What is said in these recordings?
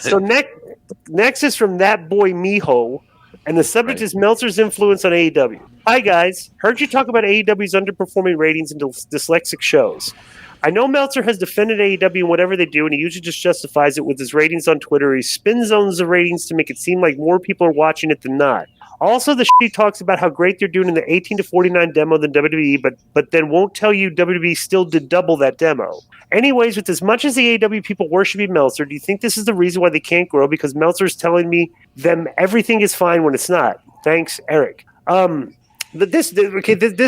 So next is from that boy Miho, and the subject is Meltzer's influence on AEW. Hi guys, heard you talk about AEW's underperforming ratings and dyslexic shows. I know Meltzer has defended AEW and whatever they do, and he usually just justifies it with his ratings on Twitter. He spin zones the ratings to make it seem like more people are watching it than not. Also, the shit he talks about how great they're doing in the 18 to 49 demo than WWE, but then won't tell you WWE still did double that demo. Anyways, with as much as the AEW people worshiping Meltzer, do you think this is the reason why they can't grow? Because Meltzer's telling me them everything is fine when it's not. Thanks, Eric. This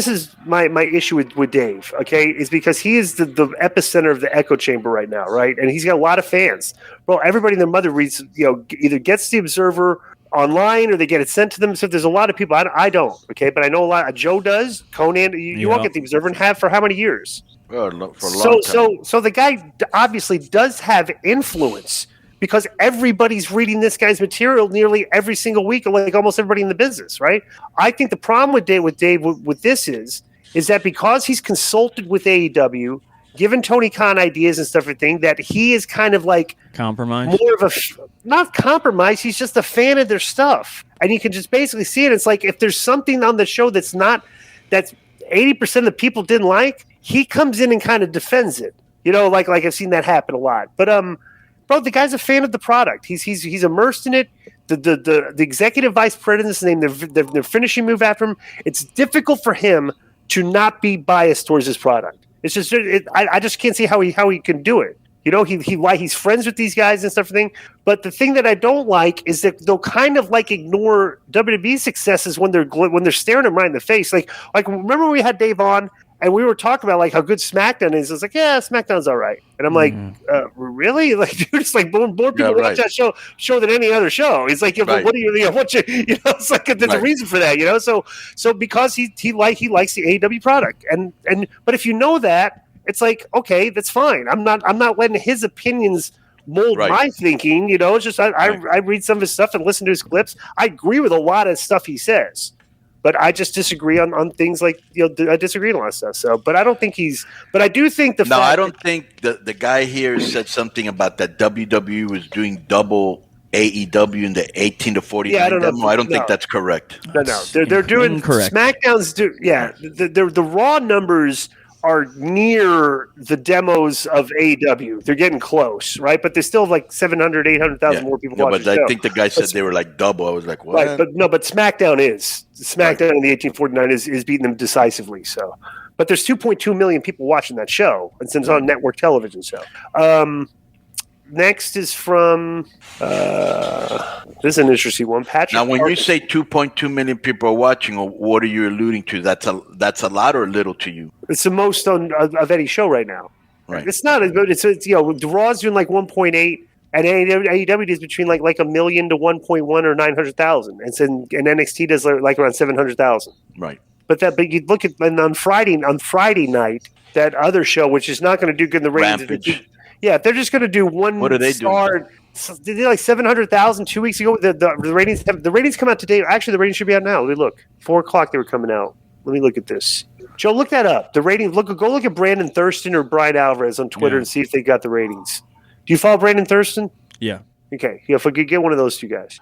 is my issue with Dave, okay, is because he is the epicenter of the echo chamber right now, right? And he's got a lot of fans. Well, everybody and their mother reads, either gets the Observer online or they get it sent to them. So there's a lot of people. I don't, okay, but I know a lot. Joe does. Conan, you all get the Observer and have for how many years? For a long time. So the guy obviously does have influence, because everybody's reading this guy's material nearly every single week, like almost everybody in the business, right? I think the problem with Dave with this is that because he's consulted with AEW, given Tony Khan ideas and stuff, everything, that he is kind of like compromised. More of not compromised. He's just a fan of their stuff, and you can just basically see it. It's like if there's something on the show that's 80% of the people didn't like, he comes in and kind of defends it. Like I've seen that happen a lot, but bro, the guy's a fan of the product. He's immersed in it. The executive vice president's name, their finishing move after him. It's difficult for him to not be biased towards his product. It's just I just can't see how he can do it. He's friends with these guys and stuff. But the thing that I don't like is that they'll kind of like ignore WWE's successes when they're staring him right in the face. Like remember when we had Dave on and we were talking about like how good SmackDown is. It's like, yeah, SmackDown's all right. And I'm like, really? Like, dude, it's like more people watch that show than any other show. It's like, what do you it's like there's a reason for that, So because he likes the AEW product, and but if you know that, it's like, okay, that's fine. I'm not letting his opinions mold my thinking. It's just I read some of his stuff and listen to his clips. I agree with a lot of stuff he says. But I just disagree on things like, I disagree on a lot of stuff. So, but I don't think but I do think I don't think the guy here said something about that WWE was doing double AEW in the 18 to 49 demo. I don't think that's correct. No. They're doing incorrect. SmackDown's the Raw numbers are near the demos of AEW. They're getting close, right? But there's still like 700, 800,000 more people watching. But I think the guy said they were like double. I was like, what? Right, but SmackDown in the 1849 is beating them decisively. So, but there's 2.2 million people watching that show, and since it's on network television. So, next is from this is an interesting one. Patrick. Now, when you say 2.2 million people are watching, what are you alluding to? That's a lot or little to you? It's the most of any show right now. Right. It's not. It's the Raw's doing like 1.8, and AEW is between like 1 million to 1.1 or 900,000, and NXT does like around 700,000. Right. But you look at on Friday night, that other show, which is not going to do good in the ratings. Rampage. Yeah, they're just going to do one. What are they doing? They did like 700,000 2 weeks ago. The ratings come out today. Actually, the ratings should be out now. Let me look. 4:00 they were coming out. Let me look at this. Joe, look that up. The ratings. Go look at Brandon Thurston or Brian Alvarez on Twitter and see if they got the ratings. Do you follow Brandon Thurston? Yeah. Okay. Yeah, if we could get one of those two guys.